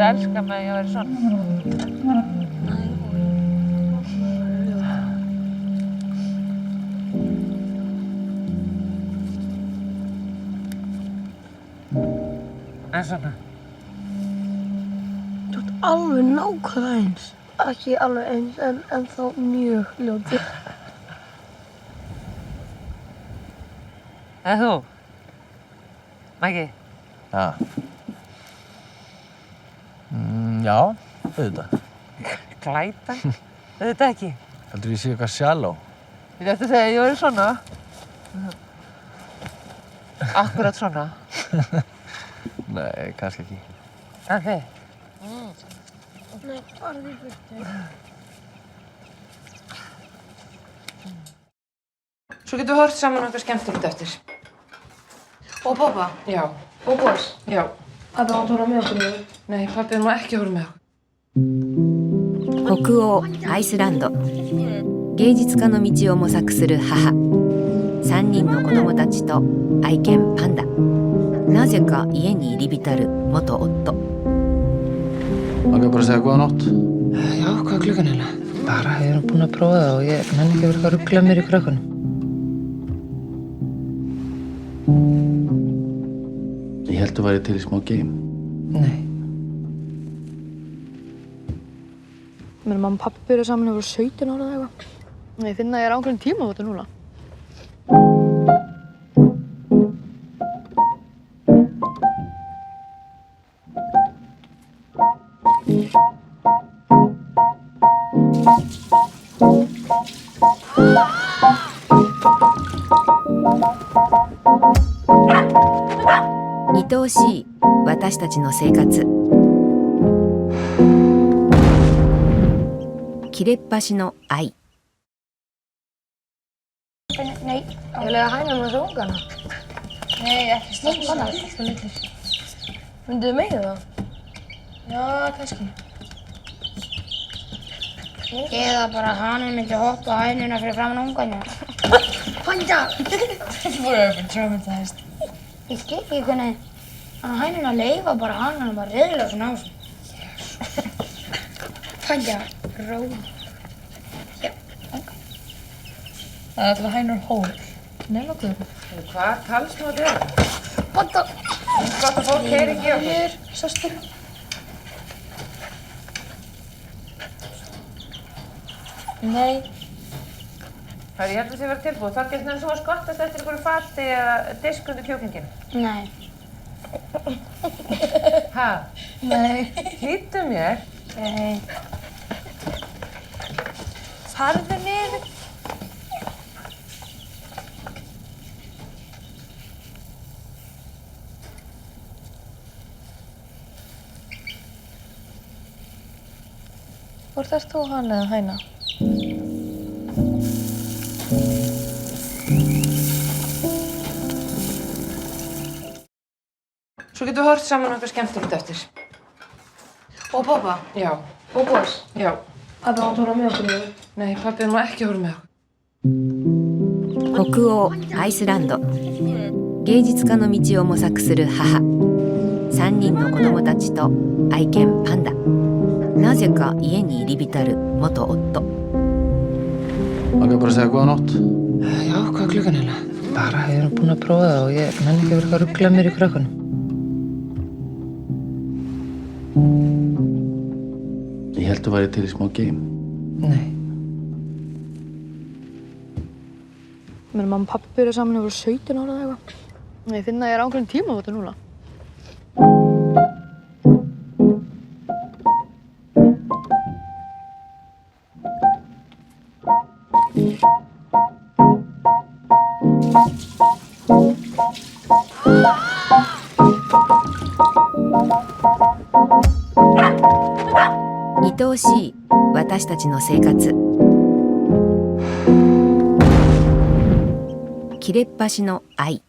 að elska mig að ég væri svona. En svona. Þú ert alveg nákvæmlega eins. Ekki alveg eins, en þá mjög ljótur. Eða þú? Maggi? Ja. Já, auðvitað. Glætan? Auðvitað ekki. Heldur ég sé eitthvað sjálf? Ég ætti að segja að ég væri svona. Akkurat svona. Nei, kannski ekki. En þið? Nei, bara því burtu. Svo getum við hort saman okkar skemmtilegt eftir. Og pappa? Já. Og boss? Já. Pappa átt að vera með okkur í þau. Nei, pappi má ekki horfa með okkur. 北欧アイスランド芸術家の道を模索する母3人の子供たちと愛犬パンダなぜか家に入り浸る元夫 Má bara segja góða nótt? Já, hvað er klukkan hérna? Bara, ég er búin að prófa það og ég nenni ekki að vera eitthvað að rugla mér í krökkunum. Ég held þú væri til í smá game. Nei. Mér og mamma og pappi byrjuðu saman yfir 17 ára eða eitthvað. Ég finn að ég er á einhverjum tíma á þetta núna.愛おしい私たちの生活切れっ端の愛 Nei, ég lega hænum að svo ungana. Nei, ekki strax. Þannig, alltaf litlir. Mynduðu megið það? Já, kannski. Eða bara haninn myndi hoppa á hænuna fyrir framan ungana. Panja! Traumatized. Ég skil ekki hvernig hænuna leifa bara haninn bara riðilega svona á sig. Panja, róa. Það er alltaf hænur hól. Nei, nokkuð. Hvað talsmátt er það? Panta! Gott að fólk heyri ekki okkur. Hér, sestur. Nei. Það ég held að það sé verið tilbúið. Það getur nefnir svo að skottast eftir einhverju fati eða disk undir kjúklinginn. Nei. Ha? Nei. Hlýttu mér. Nei. Farðu niður. Hvort ert þú hann eða hæna? Svo getum við hort saman okkar skemmtilegt eftir. Og pappa? Já. Og boss? Já. Pappa átt að vera með okkur í þau. Nei, pappi má ekki horfa með okkur. 北欧アイスランド芸術家の道を模索する母3人の子供たちと愛犬パンダなぜか家に入り浸る元夫 Má bara segja góða nótt? Já, hvað er klukkan hérna? Bara, ég er búin að prófa það og ég nenni ekki að vera eitthvað að rugla mér í krökkunum. Ég held þú væri til í smá game. Nei. Mér og mamma og pappi byrjuðu saman yfir 17 ára eða eitthvað. Ég finn að ég er á einhverjum tíma á þetta núna.愛おしい私たちの生活切れっ端の愛